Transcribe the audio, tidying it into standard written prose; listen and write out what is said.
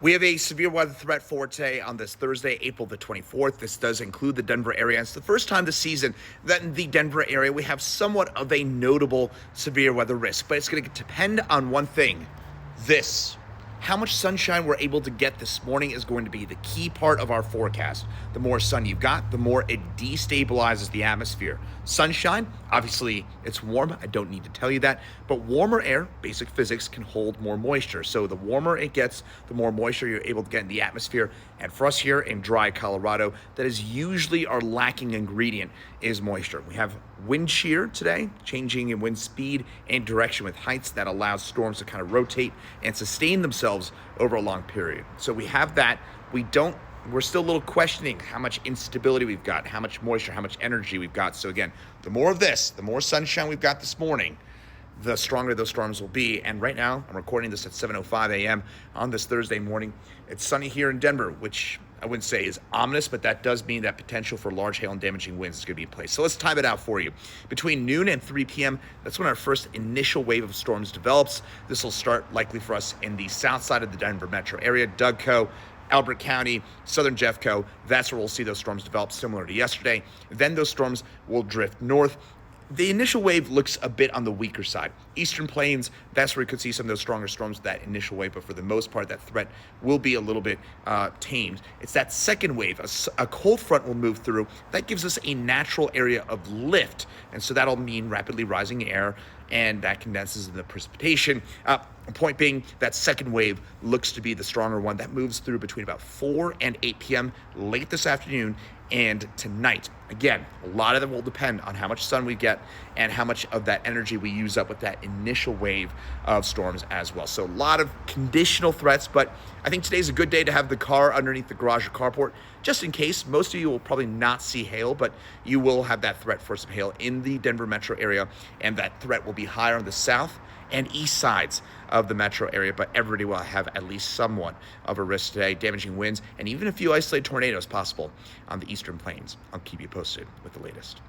We have a severe weather threat for today on this Thursday, April the 24th. This does include the Denver area. It's the first time this season that in the Denver area we have somewhat of a notable severe weather risk, but it's going to depend on one thing. How much sunshine we're able to get this morning is going to be the key part of our forecast. The more sun you've got, the more it destabilizes the atmosphere. Sunshine, obviously it's warm, I don't need to tell you that, but warmer air, basic physics, can hold more moisture. So the warmer it gets, the more moisture you're able to get in the atmosphere. And for us here in dry Colorado, that is usually our lacking ingredient is moisture. We have wind shear today, changing in wind speed and direction with heights that allows storms to kind of rotate and sustain themselves over a long period. So we have that. We're still a little questioning how much instability we've got, how much moisture, how much energy we've got. So again, the more of this, the more sunshine we've got this morning, the stronger those storms will be. And right now, I'm recording this at 7:05 a.m. on this Thursday morning. It's sunny here in Denver, which I wouldn't say is ominous, but that does mean that potential for large hail and damaging winds is going to be in place. So let's time it out for you. Between noon and 3 p.m., that's when our first initial wave of storms develops. This will start likely for us in the south side of the Denver metro area, Dougco, Albert County, southern Jeffco. That's where we'll see those storms develop similar to yesterday. Then those storms will drift north. The initial wave looks a bit on the weaker side. Eastern Plains, that's where we could see some of those stronger storms with that initial wave, but for the most part, that threat will be a little bit tamed. It's that second wave, a cold front will move through. That gives us a natural area of lift, and so that'll mean rapidly rising air, and that condenses in the precipitation. Point being, that second wave looks to be the stronger one that moves through between about 4 and 8 p.m. late this afternoon and tonight. Again, a lot of them will depend on how much sun we get and how much of that energy we use up with that initial wave of storms as well. So a lot of conditional threats, but I think today's a good day to have the car underneath the garage or carport, just in case. Most of you will probably not see hail, but you will have that threat for some hail in the Denver metro area, and that threat will be higher on the south and east sides of the metro area, but everybody will have at least somewhat of a risk today. Damaging winds and even a few isolated tornadoes possible on the eastern plains. I'll keep you posted with the latest.